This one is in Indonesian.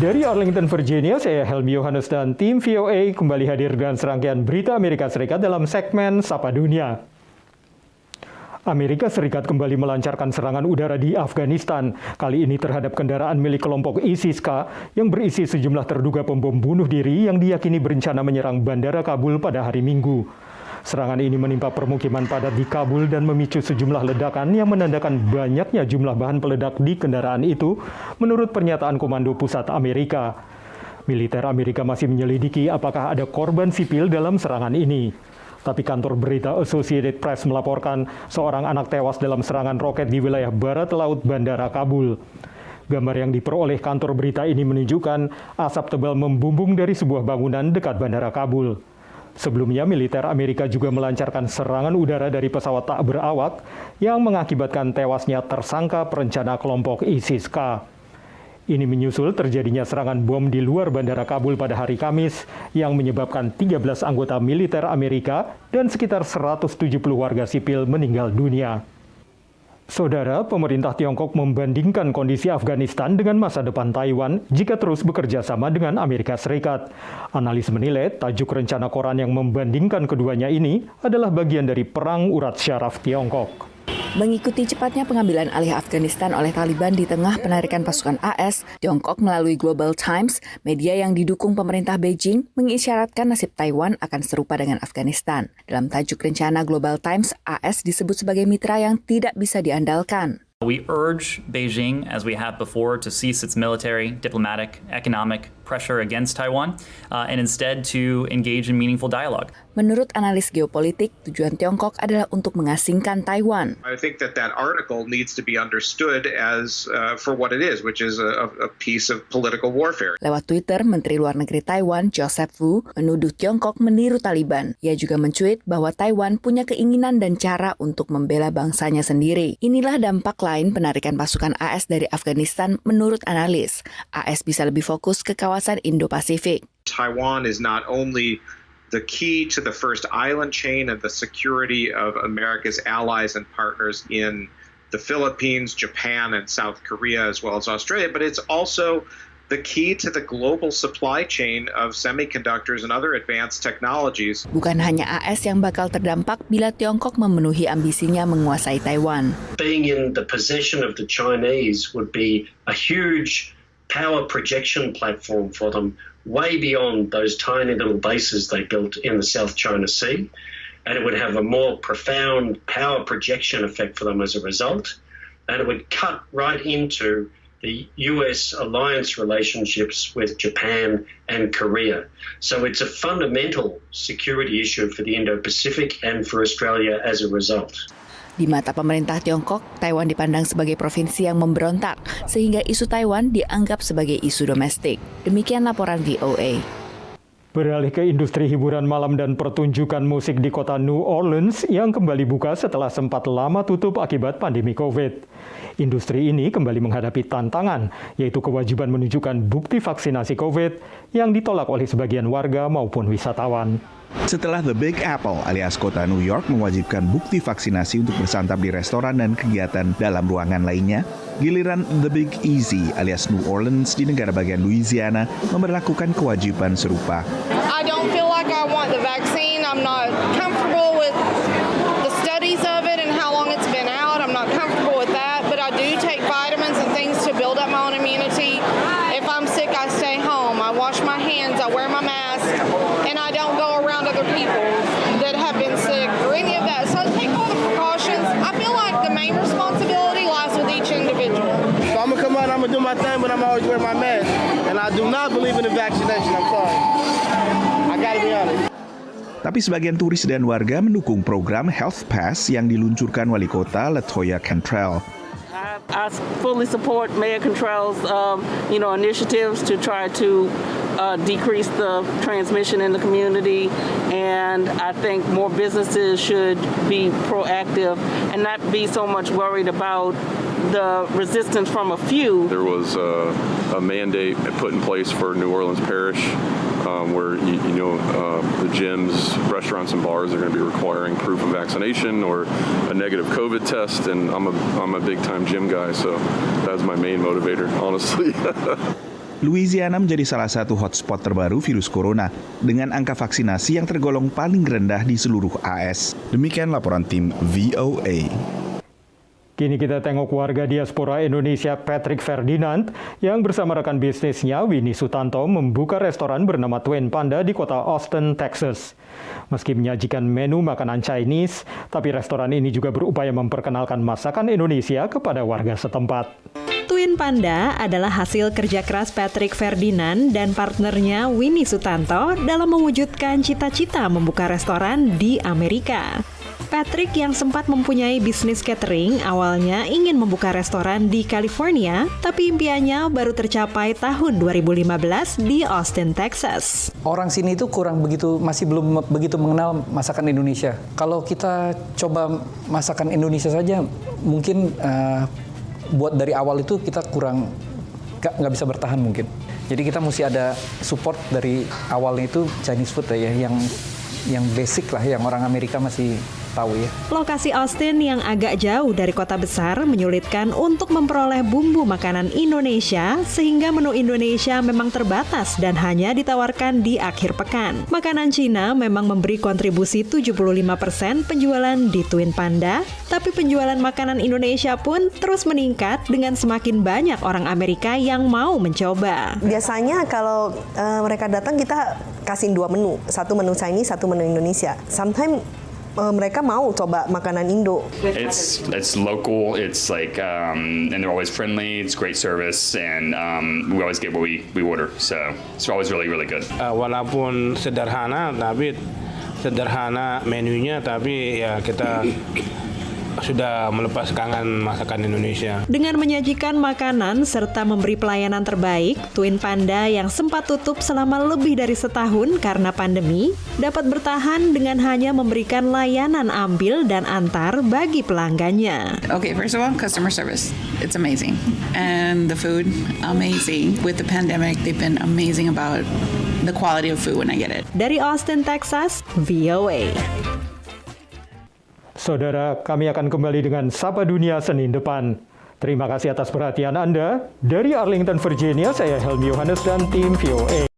Dari Arlington, Virginia, saya Helmi Yohanes dan tim VOA kembali hadir dengan serangkaian berita Amerika Serikat dalam segmen Sapa Dunia. Amerika Serikat kembali melancarkan serangan udara di Afghanistan, kali ini terhadap kendaraan milik kelompok ISIS-K yang berisi sejumlah terduga pembom bunuh diri yang diyakini berencana menyerang bandara Kabul pada hari Minggu. Serangan ini menimpa permukiman padat di Kabul dan memicu sejumlah ledakan yang menandakan banyaknya jumlah bahan peledak di kendaraan itu, menurut pernyataan Komando Pusat Amerika. Militer Amerika masih menyelidiki apakah ada korban sipil dalam serangan ini. Tapi kantor berita Associated Press melaporkan seorang anak tewas dalam serangan roket di wilayah barat laut Bandara Kabul. Gambar yang diperoleh kantor berita ini menunjukkan asap tebal membumbung dari sebuah bangunan dekat Bandara Kabul. Sebelumnya, militer Amerika juga melancarkan serangan udara dari pesawat tak berawak yang mengakibatkan tewasnya tersangka perencana kelompok ISIS-K. Ini menyusul terjadinya serangan bom di luar Bandara Kabul pada hari Kamis yang menyebabkan 13 anggota militer Amerika dan sekitar 170 warga sipil meninggal dunia. Saudara, pemerintah Tiongkok membandingkan kondisi Afghanistan dengan masa depan Taiwan jika terus bekerja sama dengan Amerika Serikat. Analis menilai tajuk rencana koran yang membandingkan keduanya ini adalah bagian dari perang urat syaraf Tiongkok. Mengikuti cepatnya pengambilan alih Afghanistan oleh Taliban di tengah penarikan pasukan AS, Tiongkok melalui Global Times, media yang didukung pemerintah Beijing, mengisyaratkan nasib Taiwan akan serupa dengan Afghanistan. Dalam tajuk rencana Global Times, AS disebut sebagai mitra yang tidak bisa diandalkan. We urge Beijing, as we have before, to cease its military, diplomatic, economic pressure against Taiwan and instead to engage in meaningful dialogue. Menurut analis geopolitik, tujuan Tiongkok adalah untuk mengasingkan Taiwan. I think that article needs to be understood as for what it is, which is a piece of political warfare. Lewat Twitter, Menteri Luar Negeri Taiwan, Joseph Wu, menuduh Tiongkok meniru Taliban. Ia juga mencuit bahwa Taiwan punya keinginan dan cara untuk membela bangsanya sendiri. Inilah dampak lain penarikan pasukan AS dari Afghanistan menurut analis. AS bisa lebih fokus ke kawasan Indo-Pasifik. Taiwan is not only the key to the first island chain and the security of America's allies and partners in the Philippines, Japan, and South Korea, as well as Australia, but it's also the key to the global supply chain of semiconductors and other advanced technologies. Bukan hanya AS yang bakal terdampak bila Tiongkok memenuhi ambisinya menguasai Taiwan. Being in the possession of the Chinese would be a huge power projection platform for them, way beyond those tiny little bases they built in the South China Sea. And it would have a more profound power projection effect for them as a result. And it would cut right into the US alliance relationships with Japan and Korea. So it's a fundamental security issue for the Indo-Pacific and for Australia as a result. Di mata pemerintah Tiongkok, Taiwan dipandang sebagai provinsi yang memberontak, sehingga isu Taiwan dianggap sebagai isu domestik. Demikian laporan VOA. Beralih ke industri hiburan malam dan pertunjukan musik di kota New Orleans yang kembali buka setelah sempat lama tutup akibat pandemi COVID. Industri ini kembali menghadapi tantangan, yaitu kewajiban menunjukkan bukti vaksinasi COVID yang ditolak oleh sebagian warga maupun wisatawan. Setelah The Big Apple alias kota New York mewajibkan bukti vaksinasi untuk bersantap di restoran dan kegiatan dalam ruangan lainnya, giliran The Big Easy alias New Orleans di negara bagian Louisiana memberlakukan kewajiban serupa. I don't feel like I want the vaccine. I'm not comfortable with the studies of it and how long it's been out. I'm not comfortable with that, but I do take vitamins and things to build up my own immunity. If I'm sick, I stay home. I wash my hands, I wear my mask, and I don't go around other people that have been sick or any of that. So I take all the precautions. I feel like the main responsibility lies with each individual. So I'm gonna come out and I'm gonna do my thing, but I'm always wear my mask. And I do not believe in the vaccination. I'm sorry. I gotta be honest. Tapi sebagian turis dan warga mendukung program Health Pass yang diluncurkan wali kota LaToya Cantrell. I fully support Mayor Cantrell's, initiatives to try to decrease the transmission in the community, and I think more businesses should be proactive and not be so much worried about the resistance from a few. There was a mandate put in place for New Orleans Parish where the gyms, restaurants, and bars are going to be requiring proof of vaccination or a negative COVID test. And I'm a big time gym guy, so that's my main motivator, honestly. Louisiana menjadi salah satu hotspot terbaru virus corona dengan angka vaksinasi yang tergolong paling rendah di seluruh AS. Demikian laporan tim VOA. Kini kita tengok warga diaspora Indonesia Patrick Ferdinand yang bersama rekan bisnisnya Winnie Sutanto membuka restoran bernama Twin Panda di kota Austin, Texas. Meski menyajikan menu makanan Chinese, tapi restoran ini juga berupaya memperkenalkan masakan Indonesia kepada warga setempat. Twin Panda adalah hasil kerja keras Patrick Ferdinand dan partnernya Winnie Sutanto dalam mewujudkan cita-cita membuka restoran di Amerika. Patrick yang sempat mempunyai bisnis catering awalnya ingin membuka restoran di California, tapi impiannya baru tercapai tahun 2015 di Austin, Texas. Orang sini itu masih belum begitu mengenal masakan Indonesia. Kalau kita coba masakan Indonesia saja, mungkin buat dari awal itu kita kurang nggak bisa bertahan mungkin. Jadi kita mesti ada support dari awalnya itu Chinese food ya, yang basic lah, yang orang Amerika masih tahu ya. Lokasi Austin yang agak jauh dari kota besar menyulitkan untuk memperoleh bumbu makanan Indonesia sehingga menu Indonesia memang terbatas dan hanya ditawarkan di akhir pekan. Makanan Cina memang memberi kontribusi 75% penjualan di Twin Panda, tapi penjualan makanan Indonesia pun terus meningkat dengan semakin banyak orang Amerika yang mau mencoba. Biasanya kalau mereka datang kita kasih 2 menu, satu menu Chinese, satu menu Indonesia. Sometimes mereka mau coba makanan Indo. It's local. It's like and they're always friendly. It's great service, and we always get what we order. So it's always really good. Walaupun sederhana menunya, tapi ya kita sudah melepas kangen masakan Indonesia. Dengan menyajikan makanan serta memberi pelayanan terbaik, Twin Panda yang sempat tutup selama lebih dari setahun karena pandemi, dapat bertahan dengan hanya memberikan layanan ambil dan antar bagi pelanggannya. Okay, first of all, customer service. It's amazing. And the food, amazing. With the pandemic, they've been amazing about the quality of food when I get it. Dari Austin, Texas, VOA. Saudara, kami akan kembali dengan Sapa Dunia Senin depan. Terima kasih atas perhatian Anda. Dari Arlington, Virginia, saya Helmi Yohanes dan tim VOA.